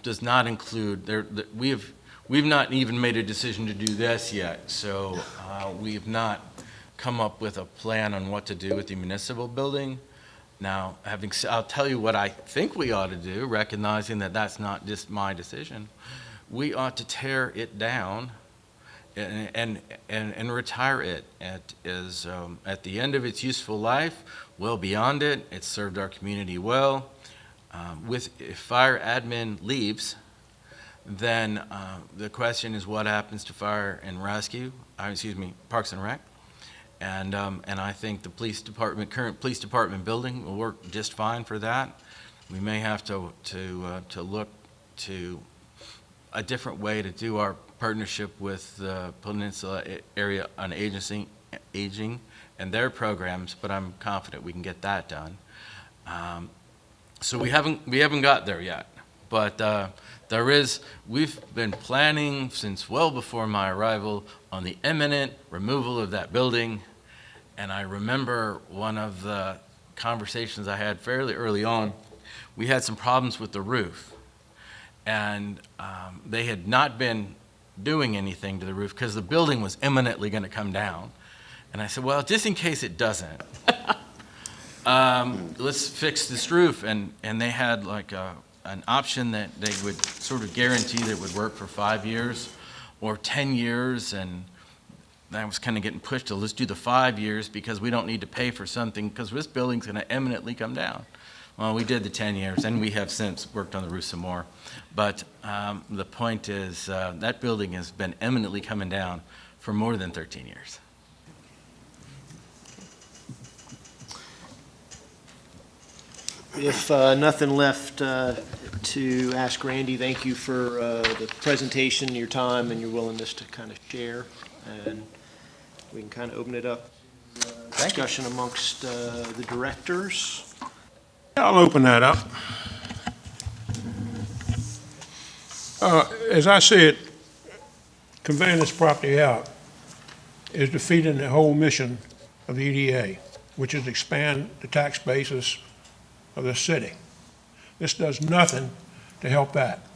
does not include, we've not even made a decision to do this yet, so we have not come up with a plan on what to do with the municipal building. Now, I'll tell you what I think we ought to do, recognizing that that's not just my decision. We ought to tear it down and retire it at the end of its useful life, well beyond it. It's served our community well. If fire admin leaves, then the question is what happens to fire and rescue, Parks and Rec. And I think the current police department building will work just fine for that. We may have to look to a different way to do our partnership with the Peninsula Area on Aging and their programs, but I'm confident we can get that done. So we haven't got there yet, but we've been planning since well before my arrival on the imminent removal of that building. And I remember one of the conversations I had fairly early on, we had some problems with the roof. And they had not been doing anything to the roof because the building was imminently going to come down. And I said, well, just in case it doesn't, let's fix this roof. And they had like an option that they would sort of guarantee that it would work for 5 years or 10 years. And I was kind of getting pushed to let's do the 5 years because we don't need to pay for something because this building's going to imminently come down. Well, we did the 10 years, and we have since worked on the roof some more. But the point is that building has been imminently coming down for more than 13 years. If nothing left to ask Randy, thank you for the presentation, your time, and your willingness to kind of share. And we can kind of open it up to discussion amongst the directors. I'll open that up. As I see it, conveying this property out is defeating the whole mission of the EDA, which is to expand the tax basis of the city. This does nothing to help that.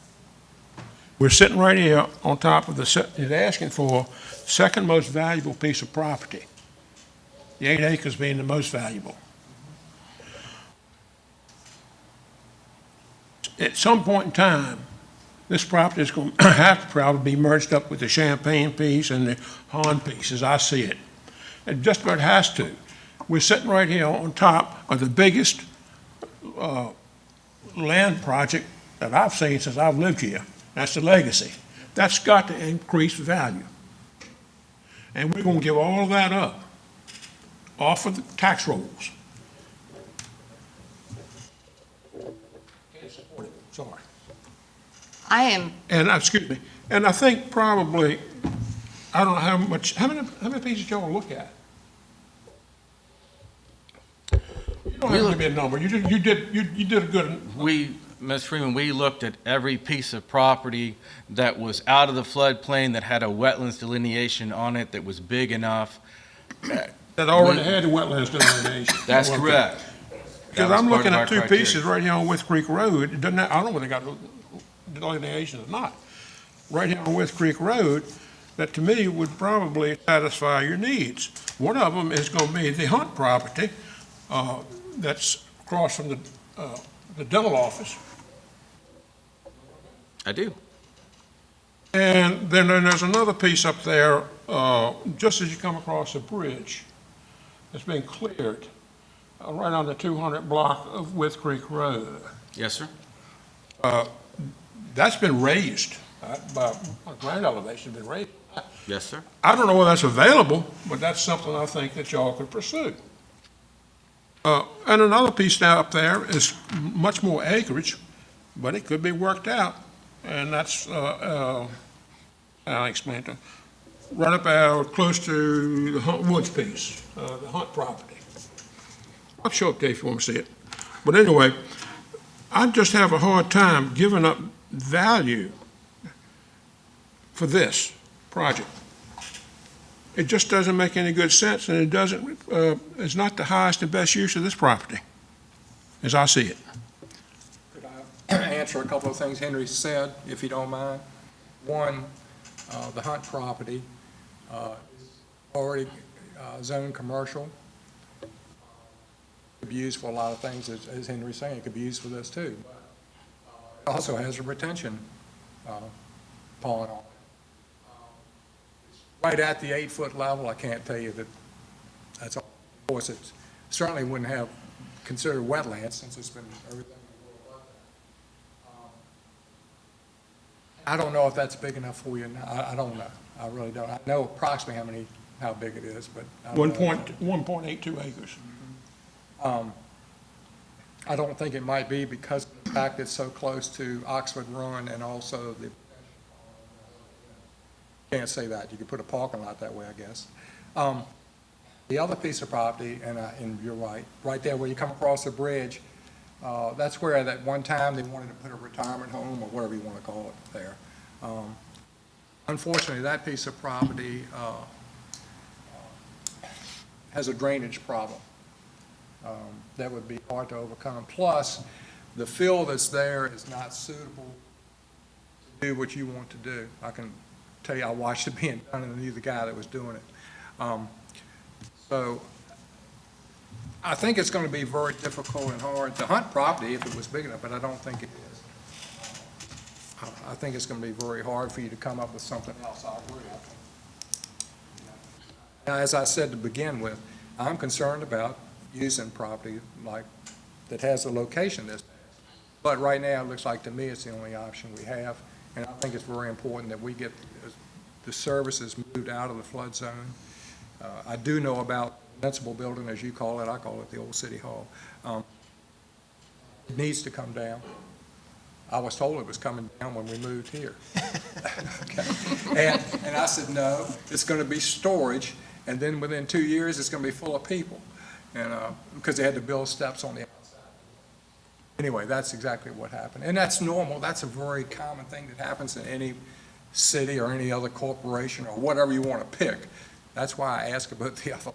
We're sitting right here on top of it's asking for second most valuable piece of property, the 8 acres being the most valuable. At some point in time, this property is going to have to probably be merged up with the Champagne piece and the Han piece, as I see it. It just about has to. We're sitting right here on top of the biggest land project that I've seen since I've lived here. That's the Legacy. That's got to increase value. And we're going to give all of that up off of the tax rolls. Sorry. I am. And excuse me. And I think probably, I don't know how many pieces y'all look at? You don't have to give me a number. You did a good. Ms. Freeman, we looked at every piece of property that was out of the floodplain, that had a wetlands delineation on it, that was big enough. That already had the wetlands delineation. That's correct. Because I'm looking at two pieces right here on West Creek Road. It doesn't have, I don't know whether they got delineation or not. Right here on West Creek Road, that to me would probably satisfy your needs. One of them is going to be the Hunt property that's across from the dental office. I do. And then there's another piece up there, just as you come across the bridge, that's been cleared. Right on the 200 block of West Creek Road. Yes, sir. That's been raised by ground elevation, been raised. Yes, sir. I don't know whether that's available, but that's something I think that y'all could pursue. And another piece now up there is much more acreage, but it could be worked out. And that's, I'll explain to right up close to the Hunt Woods piece, the Hunt property. I'll show up there if you want to see it. But anyway, I just have a hard time giving up value for this project. It just doesn't make any good sense, and it doesn't, it's not the highest and best use of this property, as I see it. Could I answer a couple of things Henry said, if you don't mind. One, the Hunt property is already zoned commercial. It could be used for a lot of things, as Henry's saying, it could be used for this too. It also has a retention pond on it. Right at the 8-foot level, I can't tell you that that's all. Of course, it certainly wouldn't have considered wetlands since it's been everything in the world like that. I don't know if that's big enough for you. I don't know. I really don't. I know approximately how big it is, but. I don't know. 1.82 acres. I don't think it might be because of the fact it's so close to Oxford Run and also the, can't say that. You could put a parking lot that way, I guess. The other piece of property, and you're right there where you come across the bridge, that's where that one time they wanted to put a retirement home or whatever you want to call it there. Unfortunately, that piece of property has a drainage problem. That would be hard to overcome. Plus, the fill that's there is not suitable to do what you want to do. I can tell you, I watched it being done and I knew the guy that was doing it. So I think it's going to be very difficult and hard to hunt property if it was big enough, but I don't think it is. I think it's going to be very hard for you to come up with something else. I agree. Now, as I said to begin with, I'm concerned about using property like that has a location this. But right now, it looks like to me it's the only option we have. And I think it's very important that we get the services moved out of the flood zone. I do know about the municipal building, as you call it, I call it the old city hall. It needs to come down. I was told it was coming down when we moved here. Okay. And I said, no, it's going to be storage, and then within 2 years, it's going to be full of people. And because they had to build steps on the outside. Anyway, that's exactly what happened. And that's normal. That's a very common thing that happens in any city or any other corporation or whatever you want to pick. That's why I ask about the other.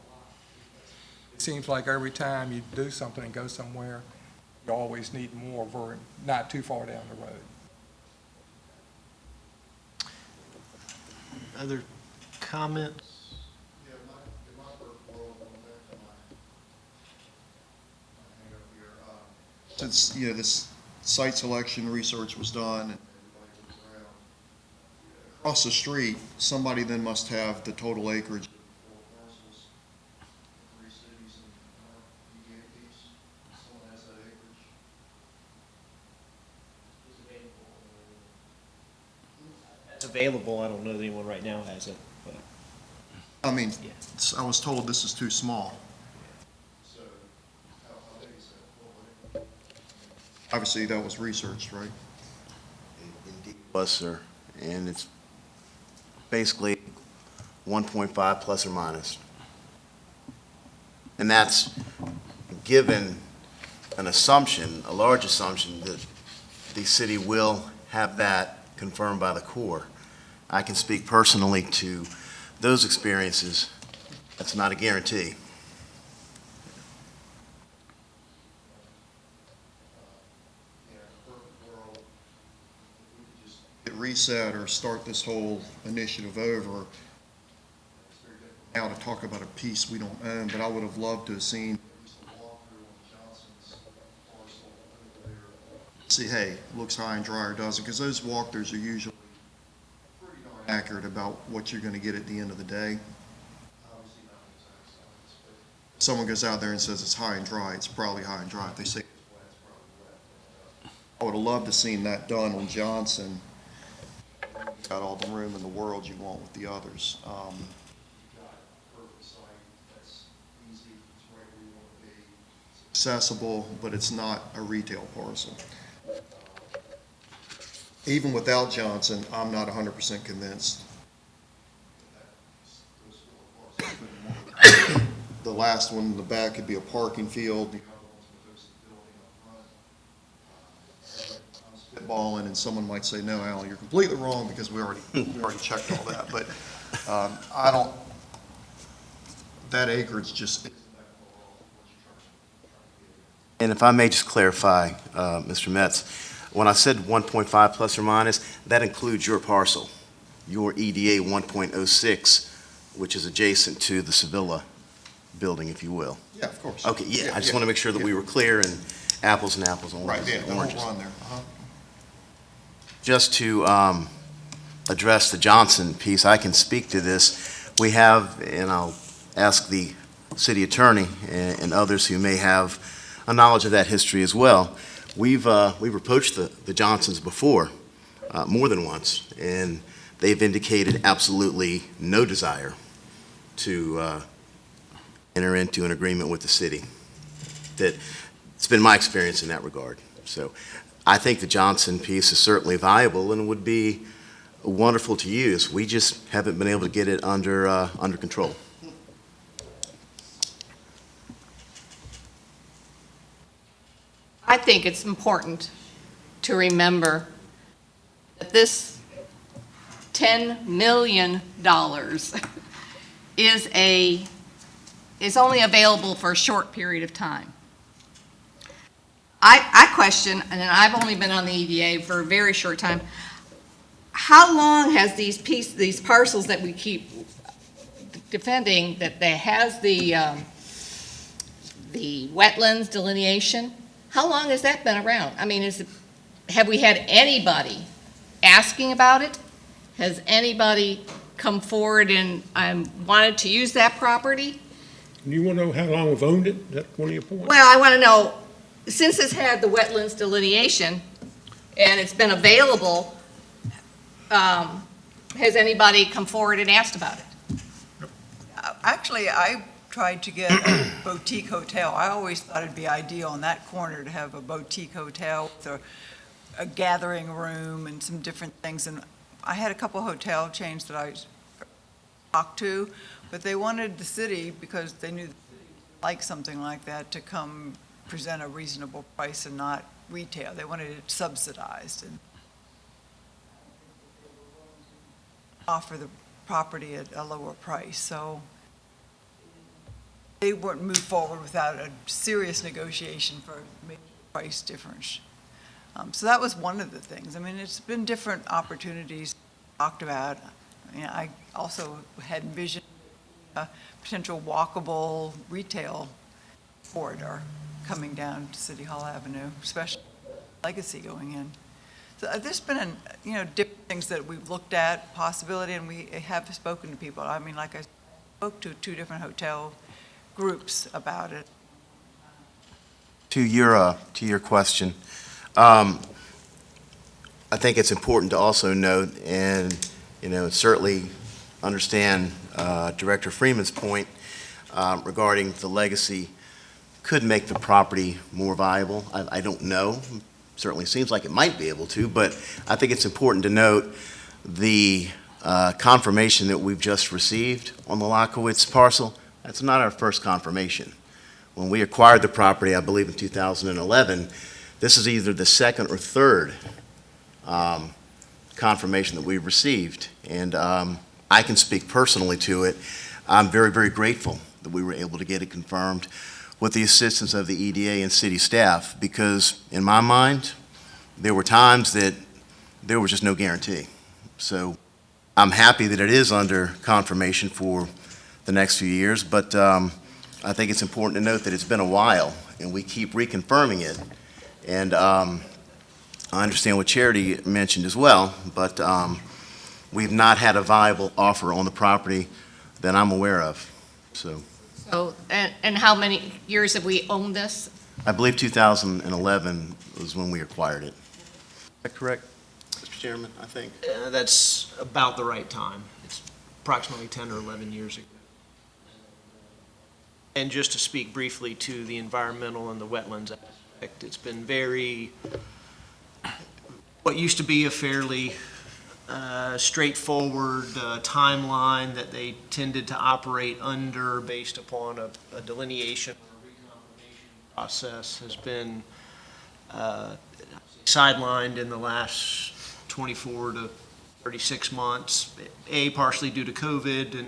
It seems like every time you do something and go somewhere, you always need more very, not too far down the road. Other comments? Since, this site selection research was done, and across the street, somebody then must have the total acreage of 4 parcels, 3 cities, and EDAPs. Someone has that acreage. It's available. I don't know that anyone right now has it, but. I mean, Yeah. I was told this is too small. So, how big is that? Obviously, that was researched, right? Indeed was, sir, and it's basically 1.5 plus or minus. And that's given an assumption, a large assumption, that the city will have that confirmed by the Corps. I can speak personally to those experiences. That's not a guarantee. Reset or start this whole initiative over. Now to talk about a piece we don't own, but I would have loved to have seen a walkthrough on Johnson's parcel over there. See, hey, looks high and dry or doesn't, because those walkthroughs are usually pretty darn accurate about what you're going to get at the end of the day. If someone goes out there and says it's high and dry, it's probably high and dry. If they say it's wet, it's probably wet. I would have loved to have seen that done on Johnson. Got all the room in the world you want with the others. Got a perfect site that's easy, it's right where you want to be. It's accessible, but it's not a retail parcel. Even without Johnson, I'm not 100% convinced. The last one in the back could be a parking field. The other one's with this building up front. I'm spitballing, and someone might say, no, Alan, you're completely wrong because we already checked all that. But I don't, that acreage just isn't that far off what you're trying to get. And if I may just clarify, Mr. Metz, when I said 1.5 plus or minus, that includes your parcel, your EDA 1.06, which is adjacent to the Sevilla building, if you will. Yeah, of course. Okay, yeah, I just want to make sure that we were clear and apples and apples, Right, oranges yeah, and the whole oranges. run there. Just to address the Johnson piece, I can speak to this. We have, and I'll ask the city attorney and others who may have a knowledge of that history as well. We've approached the Johnsons before, more than once, and they've indicated absolutely no desire to enter into an agreement with the city. It's been my experience in that regard. So I think the Johnson piece is certainly viable and would be wonderful to use. We just haven't been able to get it under control. I think it's important to remember that this $10 million is only available for a short period of time. I question, and I've only been on the EDA for a very short time, how long has these parcels that we keep defending, that they has the wetlands delineation, how long has that been around? I mean, have we had anybody asking about it? Has anybody come forward and wanted to use that property? You want to know how long we've owned it? Is that one of your points? Well, I want to know, since it's had the wetlands delineation and it's been available, has anybody come forward and asked about it? Actually, I tried to get a boutique hotel. I always thought it'd be ideal in that corner to have a boutique hotel with a gathering room and some different things. And I had a couple hotel chains that I talked to, but they wanted the city, because they knew the city would like something like that, to come present a reasonable price and not retail. They wanted it subsidized and offer the property at a lower price. So they wouldn't move forward without a serious negotiation for a major price difference. So that was one of the things. I mean, it's been different opportunities talked about. I mean, I also had envisioned a potential walkable retail corridor coming down to City Hall Avenue, especially Legacy going in. So there's been, different things that we've looked at, possibility, and we have spoken to people. I mean, like I spoke to 2 different hotel groups about it. To your question, I think it's important to also note, and certainly understand Director Freeman's point regarding the legacy could make the property more viable. I don't know. Certainly seems like it might be able to, but I think it's important to note the confirmation that we've just received on the Lockowitz parcel. That's not our first confirmation. When we acquired the property, I believe in 2011, this is either the second or third confirmation that we've received. And I can speak personally to it. I'm very, very grateful that we were able to get it confirmed with the assistance of the EDA and city staff, because in my mind, there were times that there was just no guarantee. So I'm happy that it is under confirmation for the next few years, but I think it's important to note that it's been a while, and we keep reconfirming it. And I understand what Charity mentioned as well, but we've not had a viable offer on the property that I'm aware of. So And how many years have we owned this? I believe 2011 was when we acquired it. Is that correct, Mr. Chairman, I think? That's about the right time. It's approximately 10 or 11 years ago. And just to speak briefly to the environmental and the wetlands aspect, it's been what used to be a fairly straightforward timeline that they tended to operate under based upon a delineation or a reconfirmation process has been sidelined in the last 24 to 36 months, partially due to COVID and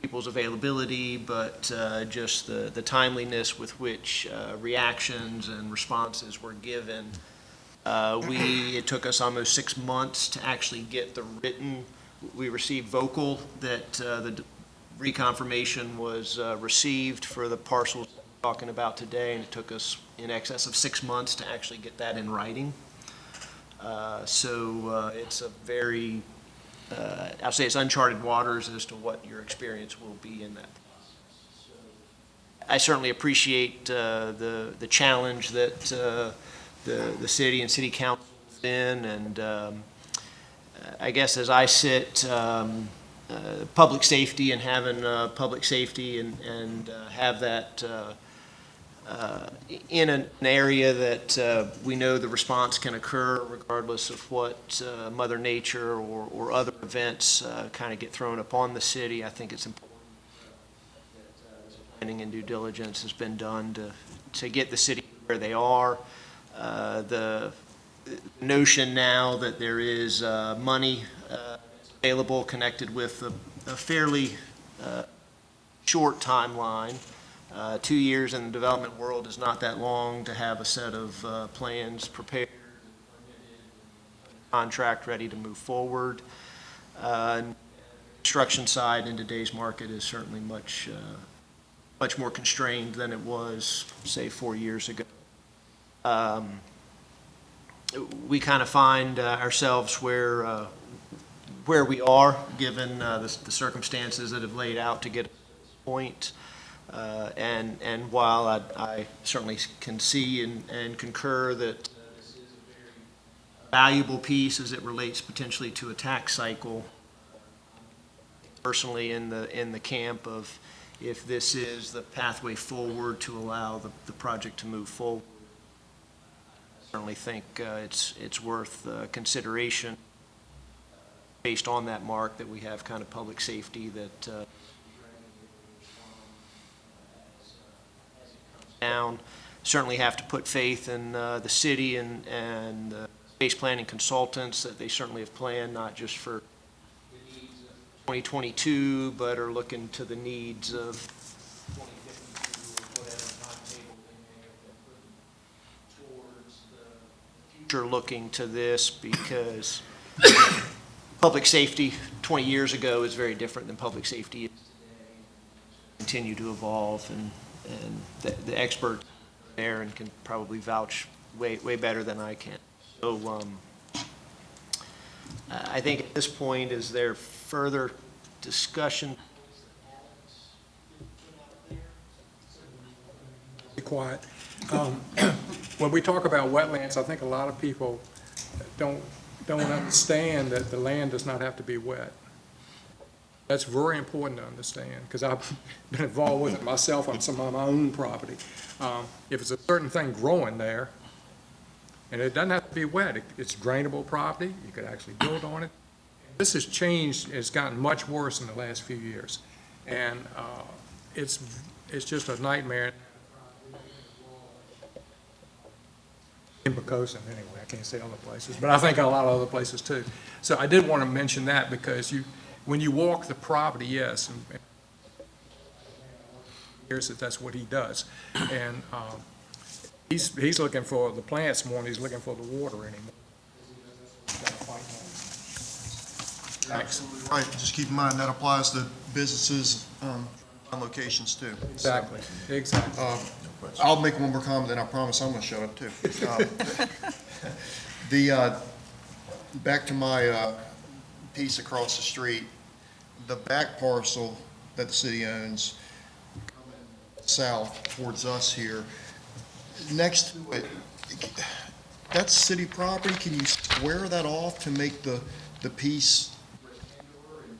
people's availability, but just the timeliness with which reactions and responses were given It took us almost 6 months to actually get the written, we received vocal that the reconfirmation was received for the parcels we're talking about today, and it took us in excess of 6 months to actually get that in writing. So it's a very, I'll say it's uncharted waters as to what your experience will be in that. I certainly appreciate the challenge that the city and city council is in, and I guess as I sit, public safety and having public safety and have that in an area that we know the response can occur regardless of what Mother Nature or other events kind of get thrown upon the city. I think it's important that planning and due diligence has been done to get the city where they are. The notion now that there is money available connected with a fairly short timeline. 2 years in the development world is not that long to have a set of plans prepared, contract ready to move forward. Construction side in today's market is certainly much more constrained than it was, say, 4 years ago. We kind of find ourselves where we are, given the circumstances that have laid out to get to this point. And while I certainly can see and concur that this is a very valuable piece as it relates potentially to a tax cycle, personally in the camp of if this is the pathway forward to allow the project to move forward, I certainly think it's worth consideration based on that mark that we have kind of public safety that down. Certainly have to put faith in the city and the space planning consultants that they certainly have planned, not just for the needs of 2022, but are looking to the needs of 2052 or whatever timetable they may have been putting towards the future looking to this, because public safety 20 years ago is very different than public safety is today. Continue to evolve, and the expert there and can probably vouch way better than I can. So I think at this point, is there further discussion? Be quiet. When we talk about wetlands, I think a lot of people don't understand that the land does not have to be wet. That's very important to understand, because I've been involved with it myself on some of my own property. If it's a certain thing growing there, and it doesn't have to be wet, it's drainable property, you could actually build on it. This has changed, it's gotten much worse in the last few years. And it's just a nightmare. In Poquoson, anyway, I can't say other places, but I think a lot of other places too. So I did want to mention that, because when you walk the property, yes, and here's that that's what he does. And he's looking for the plants more than he's looking for the water anymore. Thanks. Absolutely right. Just keep in mind, that applies to businesses on locations too. Exactly, exactly. I'll make one more comment, then I promise I'm going to shut up too. Back to my piece across the street, the back parcel that the city owns, coming south towards us here, next to it, that's city property. Can you square that off to make the piece rectangular and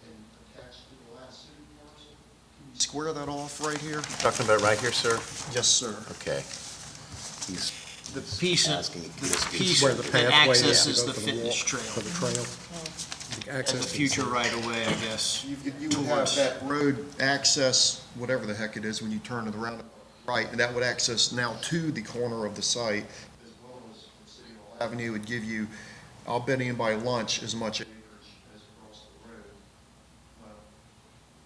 attached to the last city parcel? Can you square that off right here? Talking about right here, sir? Yes, sir. Okay. He's The piece, asking the piece Where the that pathway is to accesses go the for fitness walk, trail. for the trail. And Access the to future right of way, I guess. You would have that road access, whatever the heck it is, when you turn to the roundabout right, and that would access now to the corner of the site, as well as from City Hall Avenue. Would give you, I'll bet anybody lunch, as much acreage as across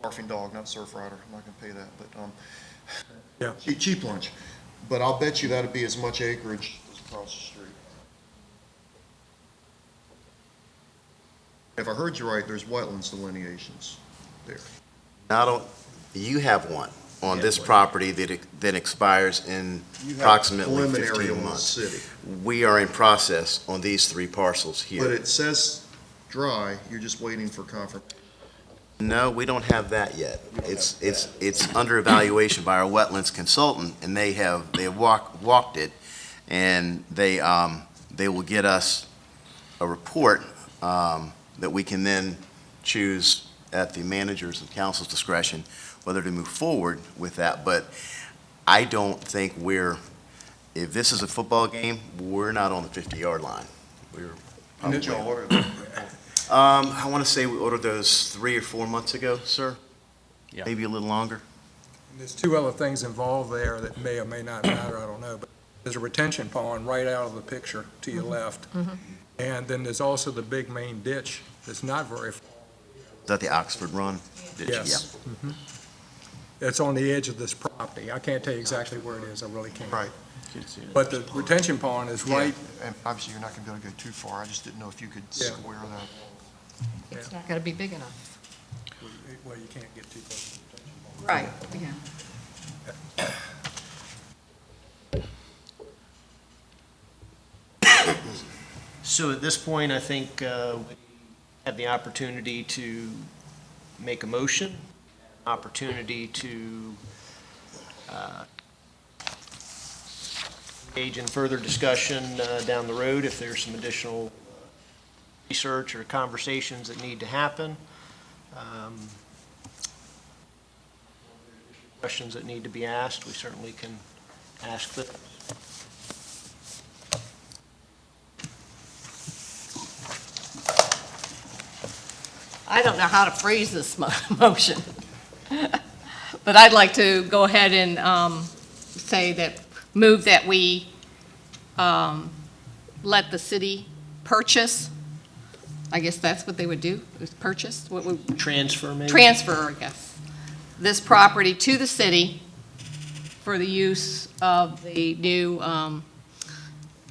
the road. Barfing dog, not surf rider, I'm not gonna pay that, but, Yeah. cheap lunch. But I'll bet you that'd be as much acreage as across the street. if I heard you right, there's wetlands delineations there. Now, you have one on this property that expires in You have approximately preliminary 15 on the months. city, We are in process on these 3 parcels but here. it says dry, you're just waiting for confirmation. No, we don't have that yet. It's under evaluation by our wetlands consultant, and they have walked it, and they will get us a report that we can then choose at the manager's and council's discretion whether to move forward with that. But I don't think if this is a football game, we're not on the 50-yard line. How did y'all order that? I want to say we ordered those 3 or 4 months ago, sir? Yeah. Maybe a little longer? And there's 2 other things involved there that may or may not matter, I don't know. But there's a retention pond right out of the picture to your left. And then there's also the big main ditch that's not very far. Is that the Oxford Run? Yes. It's on the edge of this property. I can't tell you exactly where it is, I really can't. Right. But the retention pond is right, And obviously, you're not gonna be able to go too far, I just didn't know if you could Yeah. square that. It's not gonna be big enough. well, you can't get too close to the retention pond. Right, yeah. So at this point, I think we have the opportunity to make a motion, opportunity to engage in further discussion down the road if there's some additional research or conversations that need to happen. Questions that need to be asked, we certainly can ask them. I don't know how to phrase this motion, but I'd like to go ahead and move that we let the city purchase, I guess that's what they would do, is purchase, what would, Transfer, maybe? transfer, I guess, this property to the city for the use of the new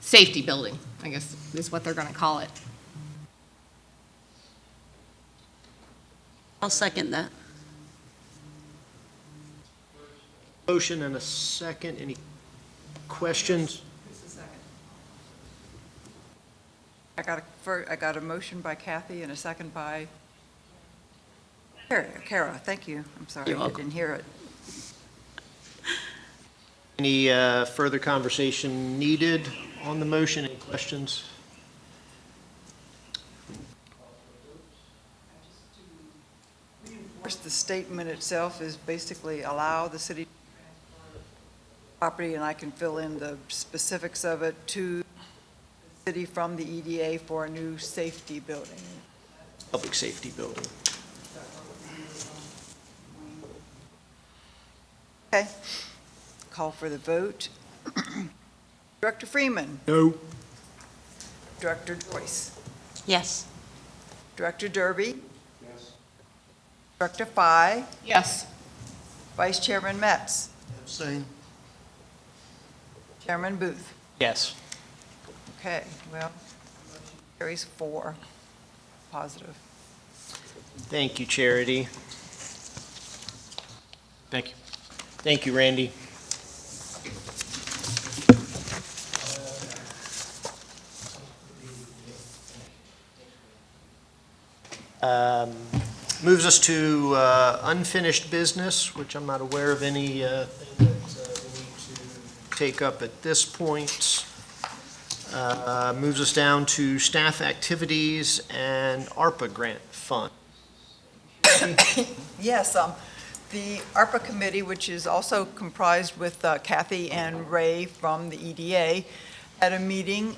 safety building, I guess is what they're going to call it. I'll second that. Motion and a second. Any questions? I got a motion by Kathy and a second by Kara. Thank you. I'm sorry, You're I welcome. didn't hear it. Any further conversation needed on the motion? Any questions? Of course, the statement itself is basically allow the city property, and I can fill in the specifics of it, to the city from the EDA for a new safety building. Public safety building. Okay. Call for the vote. Director Freeman. No. Director Joyce. Yes. Director Derby. Yes. Director Fye. Yes. Vice Chairman Metz. Abstain. Chairman Booth. Yes. Okay, well, carries 4 positive. Thank you, Charity. Thank you. Thank you, Randy. Moves us to unfinished business, which I'm not aware of any thing that we need to take up at this point. Moves us down to staff activities and ARPA grant fund. Yes, the ARPA committee, which is also comprised with Kathy and Ray from the EDA, had a meeting,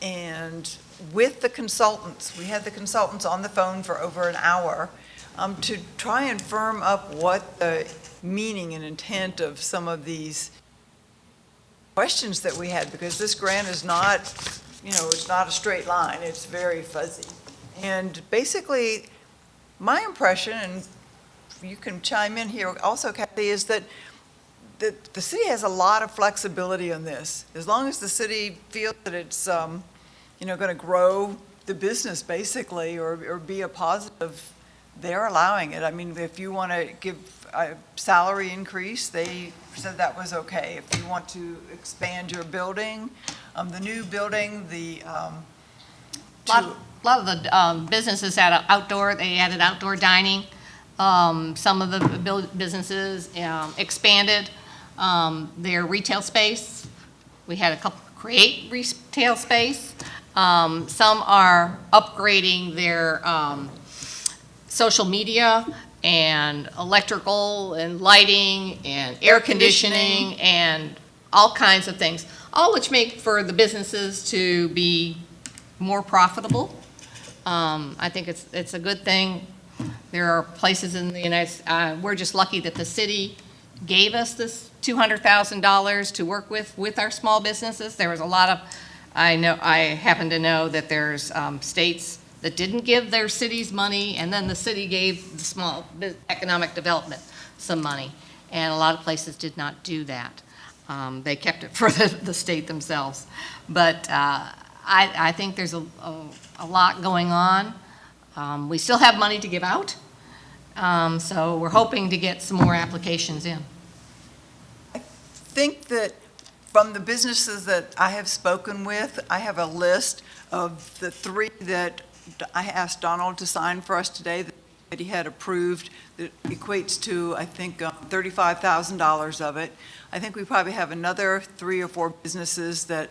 and with the consultants, we had the consultants on the phone for over an hour to try and firm up what the meaning and intent of some of these questions that we had, because this grant is not, it's not a straight line, it's very fuzzy. And basically, my impression, and you can chime in here also, Kathy, is that the city has a lot of flexibility on this. As long as the city feels that it's, going to grow the business basically, or be a positive, they're allowing it. I mean, if you want to give a salary increase, they said that was okay. If you want to expand your building, the new building, A lot of the businesses had outdoor, they added outdoor dining. Some of the businesses expanded their retail space. We had a couple create retail space. Some are upgrading their social media and electrical and lighting and air conditioning and all kinds of things, all which make for the businesses to be more profitable. I think it's a good thing. There are places in the we're just lucky that the city gave us this $200,000 to work with our small businesses. There was a lot of, I happen to know that there's states that didn't give their cities money, and then the city gave the small economic development some money, and a lot of places did not do that. They kept it for the state themselves. But I think there's a lot going on. We still have money to give out, so we're hoping to get some more applications in. I think that from the businesses that I have spoken with, I have a list of the 3 that I asked Donald to sign for us today that he had approved that equates to, I think, $35,000 of it. I think we probably have another 3 or 4 businesses that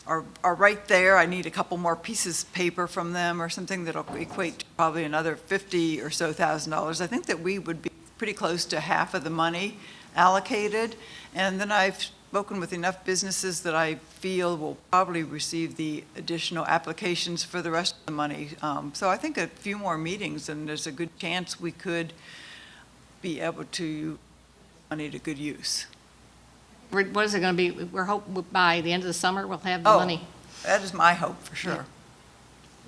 are right there. I need a couple more pieces of paper from them or something that'll equate to probably another $50,000 or so. I think that we would be pretty close to half of the money allocated. And then I've spoken with enough businesses that I feel will probably receive the additional applications for the rest of the money. So I think a few more meetings, and there's a good chance we could be able to put money to good use. What is it going to be? We're hoping by the end of the summer we'll have the money That is my hope, for sure.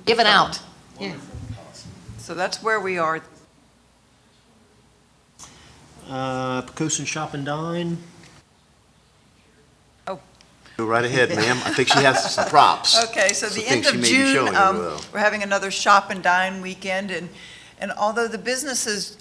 given out. Yeah. So that's where we are. Poquoson Shop and Dine. Go right ahead, ma'am. I think she has some props. Okay, so the Some end things she of may be June, showing you, well. we're having another shop and dine weekend, and although the businesses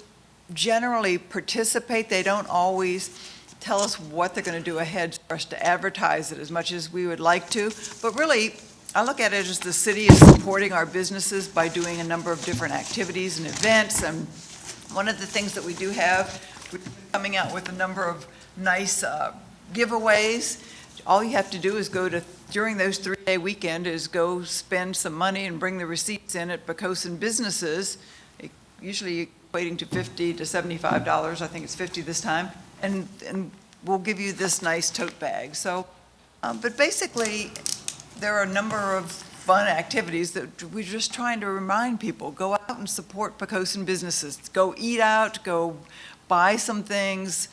generally participate, they don't always tell us what they're going to do ahead for us to advertise it as much as we would like to. But really, I look at it as the city is supporting our businesses by doing a number of different activities and events. And one of the things that we do have, we're coming out with a number of nice giveaways. All you have to do is during those 3-day weekend, is go spend some money and bring the receipts in at Poquoson businesses, usually equating to $50 to $75. I think it's $50 this time. And we'll give you this nice tote bag. So, but basically, there are a number of fun activities that we're just trying to remind people, go out and support Poquoson businesses. Go eat out, go buy some things,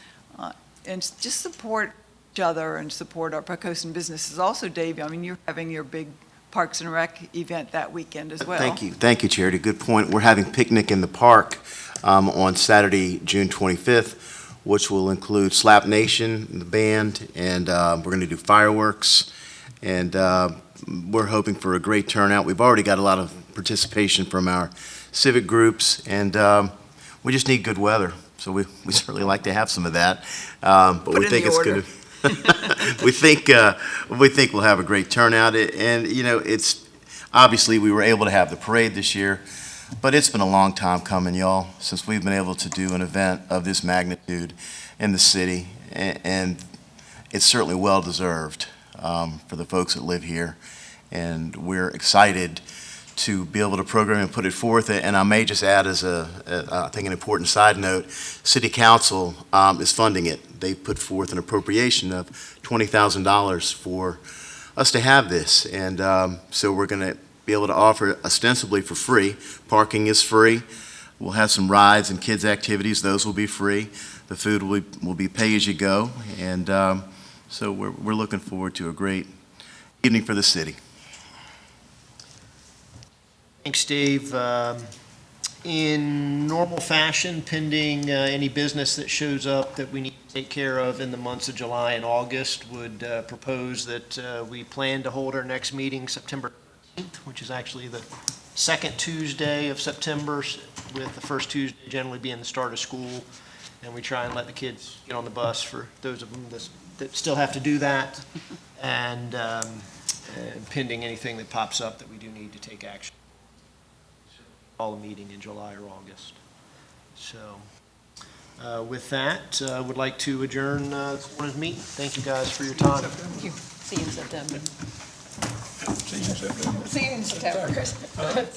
and just support each other and support our Poquoson businesses. Also, Dave, I mean, you're having your big Parks and Rec event that weekend as well. Thank you, Charity. Good point. We're having Picnic in the Park on Saturday, June 25th, which will include Slap Nation, the band, and we're going to do fireworks, and we're hoping for a great turnout. We've already got a lot of participation from our civic groups, and we just need good weather, so we certainly like to have some of that. But we think it's going to. we think we'll have a great turnout, and you know, it's obviously we were able to have the parade this year, but it's been a long time coming, y'all, since we've been able to do an event of this magnitude in the city, and it's certainly well deserved for the folks that live here, and we're excited to be able to program and put it forth. And I may just add as I think an important side note, City Council is funding it. They put forth an appropriation of $20,000 for us to have this. And so we're going to be able to offer ostensibly for free. Parking is free. We'll have some rides and kids' activities. Those will be free. The food will be pay-as-you-go. And so we're looking forward to a great evening for the city. Thanks, Dave. In normal fashion, pending any business that shows up that we need to take care of in the months of July and August, would propose that we plan to hold our next meeting September 13th, which is actually the second Tuesday of September, with the first Tuesday generally being the start of school. And we try and let the kids get on the bus for those of them that still have to do that. And pending anything that pops up that we do need to take action. Call a meeting in July or August. So with that, I would like to adjourn this morning's meeting. Thank you guys for your time. See you in September. See you in September. See you in September.